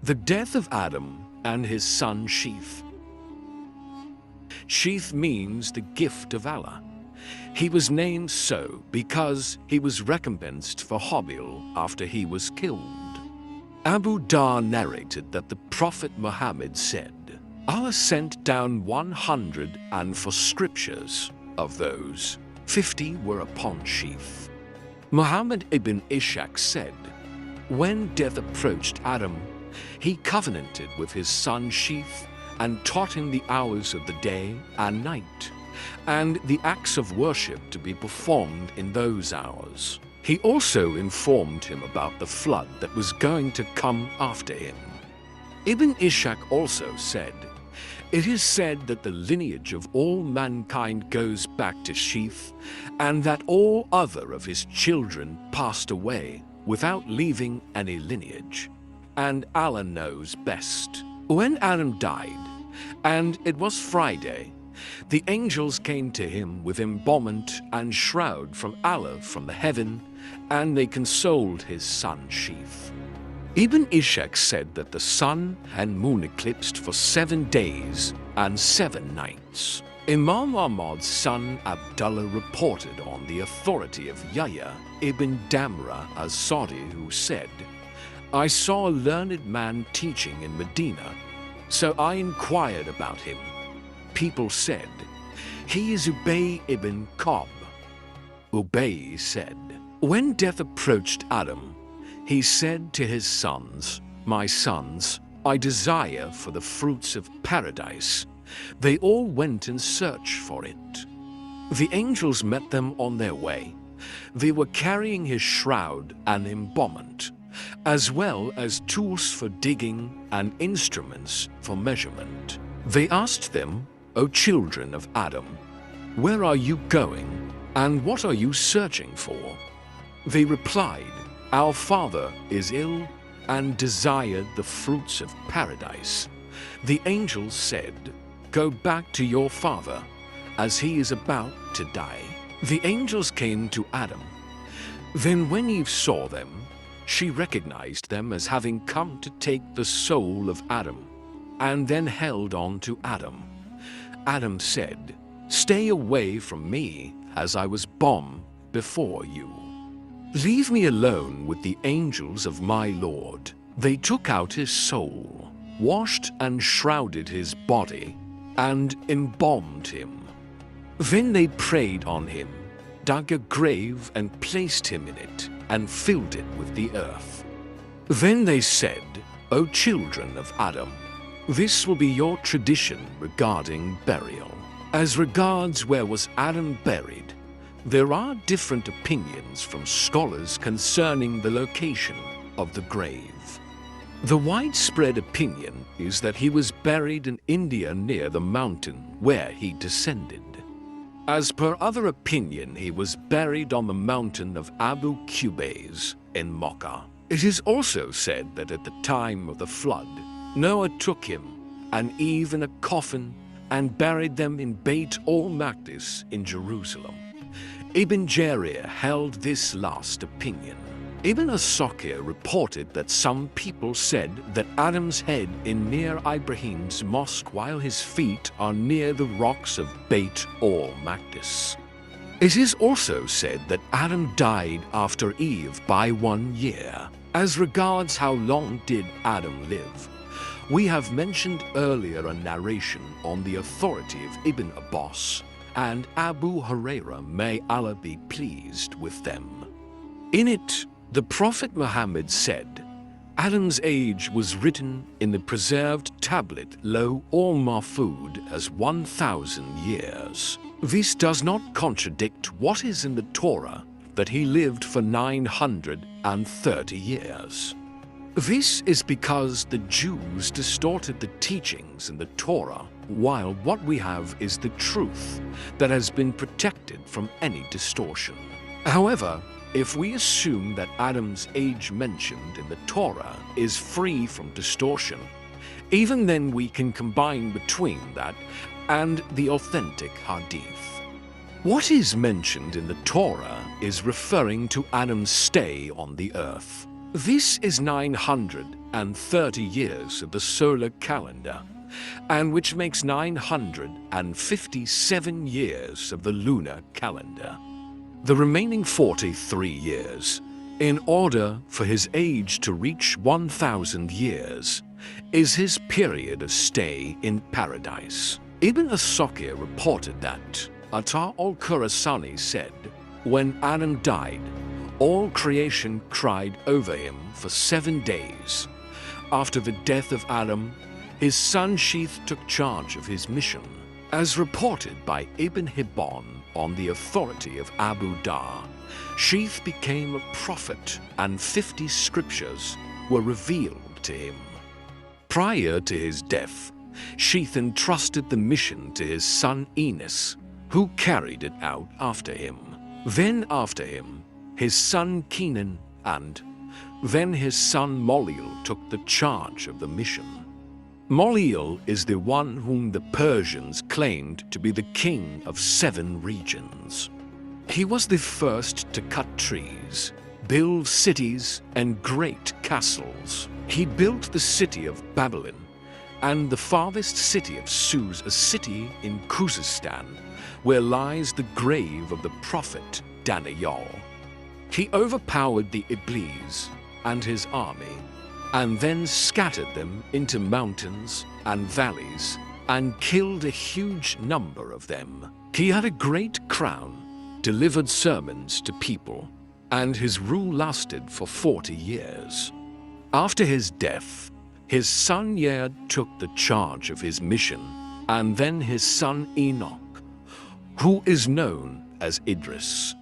The death of Adam and his son Sheeth. Sheeth means the gift of Allah. He was named so because he was recompensed for Habeel after he was killed. Abu Dar narrated that the Prophet Muhammad said, Allah sent down 100, and for scriptures of those, 50 were upon Sheeth. Muhammad ibn Ishaq said, when death approached Adam, he covenanted with his son Sheeth and taught him the hours of the day and night, and the acts of worship to be performed in those hours. He also informed him about the flood that was going to come after him. Ibn Ishaq also said, it is said that the lineage of all mankind goes back to Sheeth, and that all other of his children passed away without leaving any lineage, and Allah knows best. When Adam died, and it was Friday, the angels came to him with embalmment and shroud from Allah from the heaven, and they consoled his son Sheeth. Ibn Ishaq said that the sun and moon eclipsed for 7 days and 7 nights. Imam Ahmad's son Abdullah reported on the authority of Yahya ibn Damrah as-Sadi, who said, I saw a learned man teaching in Medina, so I inquired about him. People said, he is Ubay ibn Ka'b. Ubay said, when death approached Adam, he said to his sons, my sons, I desire for the fruits of paradise. They all went in search for it. The angels met them on their way. They were carrying his shroud and embalmment, as well as tools for digging and instruments for measurement. They asked them, O children of Adam, where are you going, and what are you searching for? They replied, our father is ill and desired the fruits of paradise. The angels said, go back to your father, as he is about to die. The angels came to Adam. Then when Eve saw them, she recognized them as having come to take the soul of Adam, and then held on to Adam. Adam said, stay away from me, as I was born before you. Leave me alone with the angels of my Lord. They took out his soul, washed and shrouded his body, and embalmed him. Then they prayed on him, dug a grave and placed him in it, and filled it with the earth. Then they said, O children of Adam, this will be your tradition regarding burial. As regards where was Adam buried, there are different opinions from scholars concerning the location of the grave. The widespread opinion is that he was buried in India near the mountain where he descended. As per other opinion, he was buried on the mountain of Abu Qubais in Mecca. It is also said that at the time of the flood, Noah took him and Eve in a coffin and buried them in Beit al-Maqdis in Jerusalem. Ibn Jarir held this last opinion. Ibn Asakir reported that some people said that Adam's head is near Ibrahim's mosque while his feet are near the rocks of Beit al-Maqdis. It is also said that Adam died after Eve by 1 year. As regards how long did Adam live, we have mentioned earlier a narration on the authority of Ibn Abbas and Abu Hurairah, may Allah be pleased with them. In it, the Prophet Muhammad said, Adam's age was written in the preserved tablet Lo al-Mahfud as 1,000 years. This does not contradict what is in the Torah, that he lived for 930 years. This is because the Jews distorted the teachings in the Torah, while what we have is the truth that has been protected from any distortion. However, if we assume that Adam's age mentioned in the Torah is free from distortion, even then we can combine between that and the authentic Hadith. What is mentioned in the Torah is referring to Adam's stay on the earth. This is 930 years of the solar calendar, and which makes 957 years of the lunar calendar. The remaining 43 years, in order for his age to reach 1,000 years, is his period of stay in paradise. Ibn Asakir reported that Ata al-Khurasani said, when Adam died, all creation cried over him for 7 days. After the death of Adam, his son Sheeth took charge of his mission. As reported by Ibn Hibban on the authority of Abu Dar, Sheeth became a prophet and 50 scriptures were revealed to him. Prior to his death, Sheeth entrusted the mission to his son Enos, who carried it out after him. Then after him, his son Kenan, and then his son Moliel took the charge of the mission. Moliel is the one whom the Persians claimed to be the king of 7 regions. He was the first to cut trees, build cities and great castles. He built the city of Babylon and the farthest city of Suz, a city in Khuzestan, where lies the grave of the prophet Daniel. He overpowered the Iblis and his army, and then scattered them into mountains and valleys, and killed a huge number of them. He had a great crown, delivered sermons to people, and his rule lasted for 40 years. After his death, his son Yead took the charge of his mission, and then his son Enoch, who is known as Idris.